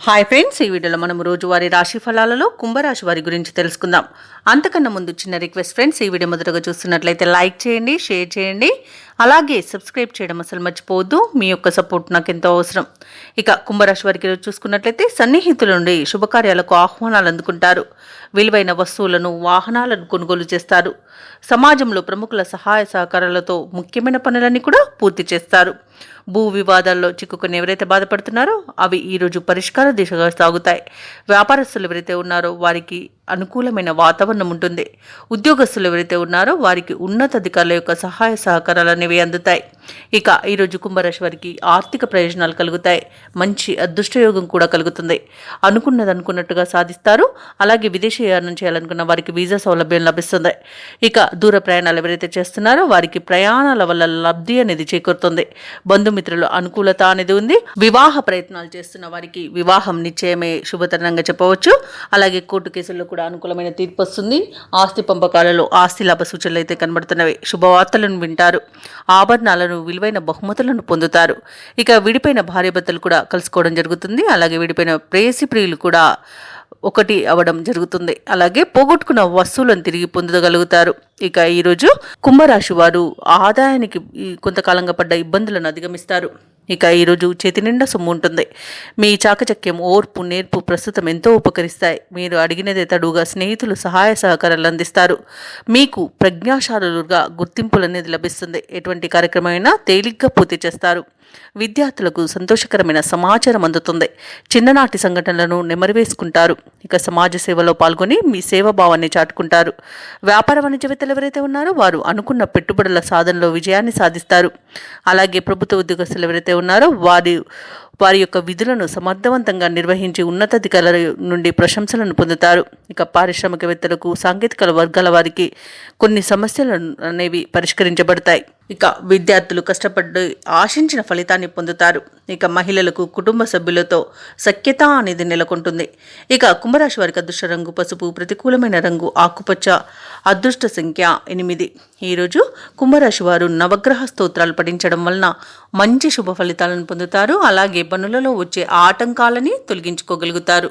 Hi friends, ఈ వీడియోలో మనం రోజువారీ రాశి ఫలాలలో కుంభరాశి వారి గురించి తెలుసుకుందాం. అంతకన్నా ముందు చిన్న రిక్వెస్ట్ ఫ్రెండ్స్, ఈ వీడియో మొదటగా చూస్తున్నట్లయితే లైక్ చేయండి, షేర్ చేయండి, అలాగే సబ్స్క్రైబ్ చేయడం అసలు మర్చిపోవద్దు. మీ యొక్క సపోర్ట్ నాకు ఎంతో అవసరం. ఇక కుంభరాశి వారికి చూసుకున్నట్లయితే సన్నిహితుల నుండి శుభకార్యాలకు ఆహ్వానాలు అందుకుంటారు. విలువైన వస్తువులను, వాహనాలను కొనుగోలు చేస్తారు. సమాజంలో ప్రముఖుల సహాయ సహకారాలతో ముఖ్యమైన పనులన్నీ కూడా పూర్తి చేస్తారు. భూ వివాదాల్లో చిక్కుకుని ఎవరైతే బాధపడుతున్నారో అవి ఈరోజు పరిష్కార దిశగా సాగుతాయి. వ్యాపారస్తులు ఎవరైతే ఉన్నారో వారికి అనుకూలమైన వాతావరణం ఉంటుంది. ఉద్యోగస్తులు ఎవరైతే ఉన్నారో వారికి ఉన్నతాధికారుల యొక్క సహాయ సహకారాలు అనేవి అందుతాయి. ఇక ఈరోజు కుంభరాశి వారికి ఆర్థిక ప్రయోజనాలు కలుగుతాయి. మంచి అదృష్టయోగం కూడా కలుగుతుంది. అనుకున్నది అనుకున్నట్టుగా సాధిస్తారు. అలాగే విదేశీయానం చేయాలనుకున్న వారికి వీసా సౌలభ్యం లభిస్తుంది. ఇక దూర ప్రయాణాలు ఎవరైతే చేస్తున్నారో వారికి ప్రయాణాల వల్ల లబ్ధి అనేది చేకూరుతుంది. బంధుమిత్రుల అనుకూలత అనేది ఉంది. వివాహ ప్రయత్నాలు చేస్తున్న వారికి వివాహం నిశ్చయమే శుభతరంగా చెప్పవచ్చు. అలాగే కోర్టు కేసుల్లో కూడా అనుకూలమైన తీర్పు వస్తుంది. ఆస్తి పంపకాలలో ఆస్తి లాభ సూచనలు అయితే కనబడుతున్నవి. శుభవార్తలను వింటారు. ఆభరణాలను, విలువైన బహుమతులను పొందుతారు. ఇక విడిపోయిన భార్యాభర్తలు కూడా కలుసుకోవడం జరుగుతుంది. అలాగే విడిపోయిన ప్రేయసి ప్రియులు కూడా ఒకటి అవడం జరుగుతుంది. అలాగే పోగొట్టుకున్న వస్తువులను తిరిగి పొందగలుగుతారు. ఇక ఈరోజు కుంభరాశి వారు ఆదాయానికి కొంతకాలంగా పడ్డ ఇబ్బందులను అధిగమిస్తారు. ఇక ఈరోజు చేతి నిండా సొమ్ము ఉంటుంది. మీ చాకచక్యం, ఓర్పు, నేర్పు ప్రస్తుతం ఎంతో ఉపకరిస్తాయి. మీరు అడిగినదే తడుగా స్నేహితులు సహాయ సహకారాలు అందిస్తారు. మీకు ప్రజ్ఞాశాలుగా గుర్తింపులు అనేది లభిస్తుంది. ఎటువంటి కార్యక్రమమైనా తేలిగ్గా పూర్తి చేస్తారు. విద్యార్థులకు సంతోషకరమైన సమాచారం అందుతుంది. చిన్ననాటి సంఘటనలను నెమరివేసుకుంటారు. ఇక సమాజ సేవలో పాల్గొని మీ సేవాభావాన్ని చాటుకుంటారు. వ్యాపార వాణిజ్యవేత్తలు ఎవరైతే ఉన్నారో వారు అనుకున్న పెట్టుబడుల సాధనలో విజయాన్ని సాధిస్తారు. అలాగే ప్రభుత్వ ఉద్యోగస్తులు ఎవరైతే ఉన్నారో వారి యొక్క విధులను సమర్థవంతంగా నిర్వహించి ఉన్నతాధికారుల నుండి ప్రశంసలను పొందుతారు. ఇక పారిశ్రామికవేత్తలకు, సాంకేతిక వర్గాల వారికి కొన్ని సమస్యలు అనేవి పరిష్కరించబడతాయి. ఇక విద్యార్థులు కష్టపడి ఆశించిన ఫలితాన్ని పొందుతారు. ఇక మహిళలకు కుటుంబ సభ్యులతో సఖ్యత అనేది నెలకొంటుంది. ఇక కుంభరాశి వారికి అదృష్ట రంగు పసుపు, ప్రతికూలమైన రంగు ఆకుపచ్చ, అదృష్ట సంఖ్య 8. ఈరోజు కుంభరాశి వారు నవగ్రహ స్తోత్రాలు పఠించడం వలన మంచి శుభ ఫలితాలను పొందుతారు. అలాగే పనులలో వచ్చే ఆటంకాలని తొలగించుకోగలుగుతారు.